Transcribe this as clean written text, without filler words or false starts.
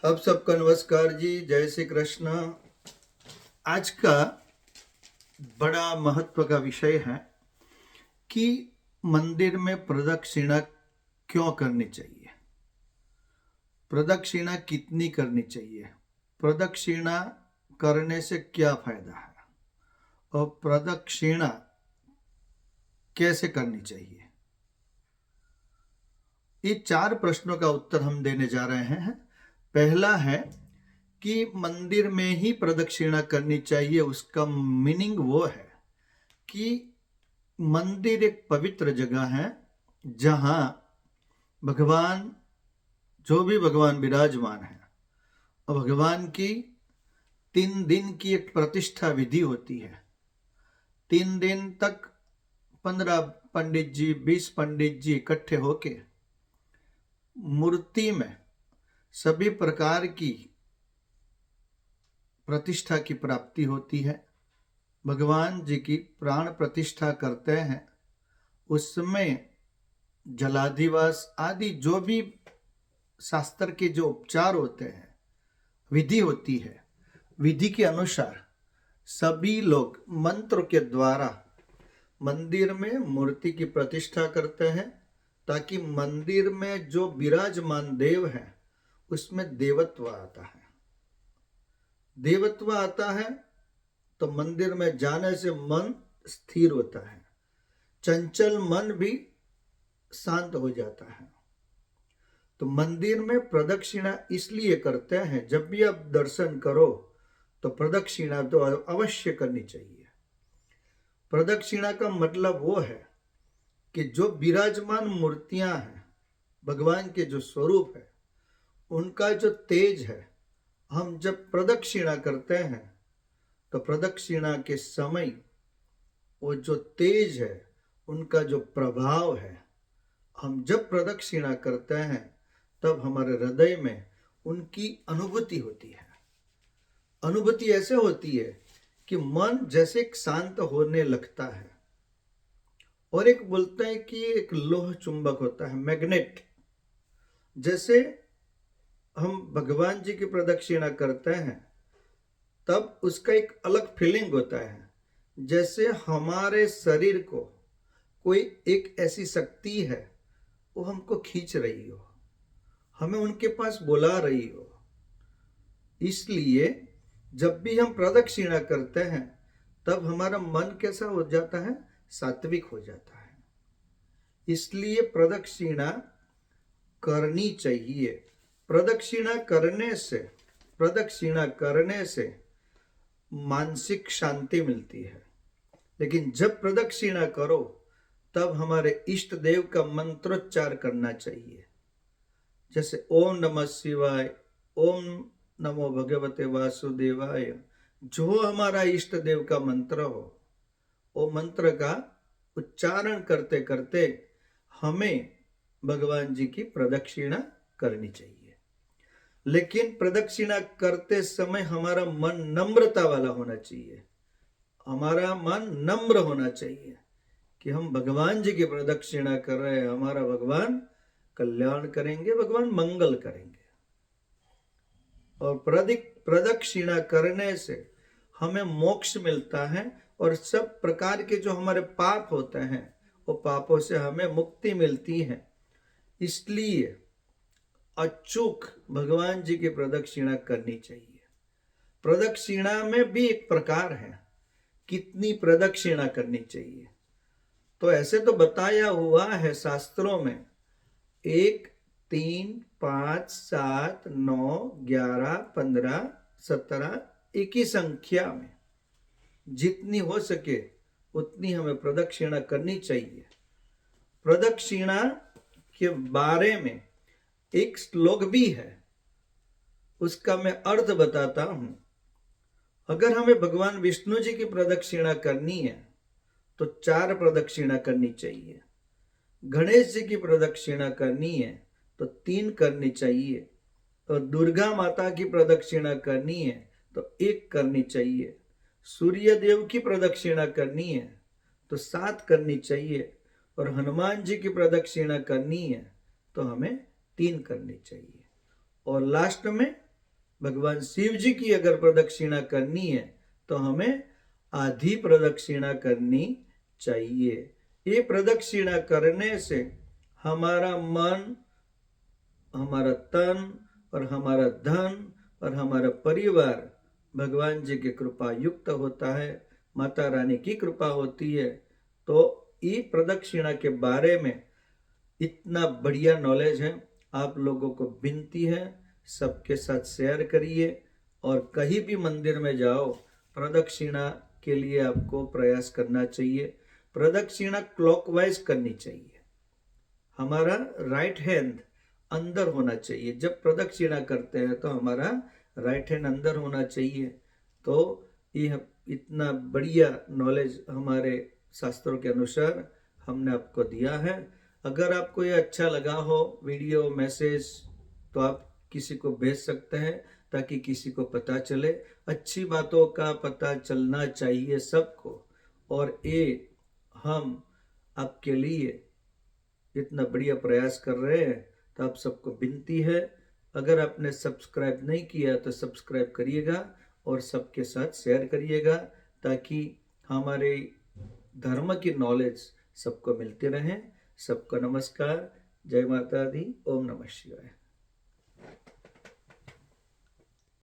आप सबका नमस्कार जी, जय श्री कृष्ण। आज का बड़ा महत्व का विषय है कि मंदिर में प्रदक्षिणा क्यों करनी चाहिए, प्रदक्षिणा कितनी करनी चाहिए, प्रदक्षिणा करने से क्या फायदा है और प्रदक्षिणा कैसे करनी चाहिए। ये 4 प्रश्नों का उत्तर हम देने जा रहे हैं। पहला है कि मंदिर में ही प्रदक्षिणा करनी चाहिए। उसका मीनिंग वो है कि मंदिर एक पवित्र जगह है जहाँ भगवान, जो भी भगवान विराजमान है, और भगवान की 3 दिन की एक प्रतिष्ठा विधि होती है। 3 दिन तक 15 पंडित जी, 20 पंडित जी इकट्ठे होके मूर्ति में सभी प्रकार की प्रतिष्ठा की प्राप्ति होती है। भगवान जी की प्राण प्रतिष्ठा करते हैं, उसमें जलाधिवास आदि जो भी शास्त्र के जो उपचार होते हैं, विधि होती है, विधि के अनुसार सभी लोग मंत्र के द्वारा मंदिर में मूर्ति की प्रतिष्ठा करते हैं, ताकि मंदिर में जो विराजमान देव है उसमें देवत्व आता है। देवत्व आता है तो मंदिर में जाने से मन स्थिर होता है, चंचल मन भी शांत हो जाता है। तो मंदिर में प्रदक्षिणा इसलिए करते हैं, जब भी आप दर्शन करो तो प्रदक्षिणा तो अवश्य करनी चाहिए। प्रदक्षिणा का मतलब वो है कि जो विराजमान मूर्तियां हैं, भगवान के जो स्वरूप है, उनका जो तेज है, हम जब प्रदक्षिणा करते हैं तो प्रदक्षिणा के समय वो जो तेज है, उनका जो प्रभाव है, हम जब प्रदक्षिणा करते हैं तब हमारे हृदय में उनकी अनुभूति होती है। अनुभूति ऐसे होती है कि मन जैसे शांत होने लगता है। और एक बोलते हैं कि एक लोह चुंबक होता है, मैग्नेट। जैसे हम भगवान जी की प्रदक्षिणा करते हैं तब उसका एक अलग फीलिंग होता है, जैसे हमारे शरीर को कोई एक ऐसी शक्ति है, वो हमको खींच रही हो, हमें उनके पास बुला रही हो। इसलिए जब भी हम प्रदक्षिणा करते हैं तब हमारा मन कैसा हो जाता है, सात्विक हो जाता है। इसलिए प्रदक्षिणा करनी चाहिए। प्रदक्षिणा करने से मानसिक शांति मिलती है। लेकिन जब प्रदक्षिणा करो तब हमारे इष्ट देव का मंत्रोच्चार करना चाहिए, जैसे ओम नमः शिवाय, ओम नमो भगवते वासुदेवाय। जो हमारा इष्ट देव का मंत्र हो, वो मंत्र का उच्चारण करते करते हमें भगवान जी की प्रदक्षिणा करनी चाहिए। लेकिन प्रदक्षिणा करते समय हमारा मन नम्रता वाला होना चाहिए। हमारा मन नम्र होना चाहिए कि हम भगवान जी की प्रदक्षिणा कर रहे हैं, हमारा भगवान कल्याण करेंगे, भगवान मंगल करेंगे। और प्रदक्षिणा करने से हमें मोक्ष मिलता है, और सब प्रकार के जो हमारे पाप होते हैं वो पापों से हमें मुक्ति मिलती है। इसलिए अचूक भगवान जी की प्रदक्षिणा करनी चाहिए। प्रदक्षिणा में भी एक प्रकार है, कितनी प्रदक्षिणा करनी चाहिए। तो ऐसे तो बताया हुआ है शास्त्रों में, 1, 3, 5, 7, 9, 11, 15, 17, एक ही संख्या में जितनी हो सके उतनी हमें प्रदक्षिणा करनी चाहिए। प्रदक्षिणा के बारे में एक श्लोक भी है, उसका मैं अर्थ बताता हूं। अगर हमें भगवान विष्णु जी की प्रदक्षिणा करनी है तो 4 प्रदक्षिणा करनी चाहिए। गणेश जी की प्रदक्षिणा करनी है तो 3 करनी चाहिए, और दुर्गा माता की प्रदक्षिणा करनी है तो 1 करनी चाहिए। सूर्य देव की प्रदक्षिणा करनी है तो 7 करनी चाहिए, और हनुमान जी की प्रदक्षिणा करनी है तो हमें 3 करनी चाहिए। और लास्ट में भगवान शिव जी की अगर प्रदक्षिणा करनी है तो हमें आधी प्रदक्षिणा करनी चाहिए। ये प्रदक्षिणा करने से हमारा मन, हमारा तन और हमारा धन और हमारा परिवार भगवान जी की कृपा युक्त होता है, माता रानी की कृपा होती है। तो ये प्रदक्षिणा के बारे में इतना बढ़िया नॉलेज है, आप लोगों को विनती है सबके साथ शेयर करिए। और कहीं भी मंदिर में जाओ, प्रदक्षिणा के लिए आपको प्रयास करना चाहिए। प्रदक्षिणा क्लॉकवाइज करनी चाहिए, हमारा राइट हैंड अंदर होना चाहिए। जब प्रदक्षिणा करते हैं तो हमारा राइट हैंड अंदर होना चाहिए। तो ये इतना बढ़िया नॉलेज हमारे शास्त्रों के अनुसार हमने आपको दिया है। अगर आपको ये अच्छा लगा हो वीडियो मैसेज, तो आप किसी को भेज सकते हैं ताकि किसी को पता चले। अच्छी बातों का पता चलना चाहिए सबको, और ये हम आपके लिए इतना बढ़िया प्रयास कर रहे हैं। तो आप सबको विनती है, अगर आपने सब्सक्राइब नहीं किया तो सब्सक्राइब करिएगा और सबके साथ शेयर करिएगा, ताकि हमारे धर्म की नॉलेज सबको मिलती रहे। सबको नमस्कार, जय माता दी, ओम नमः शिवाय।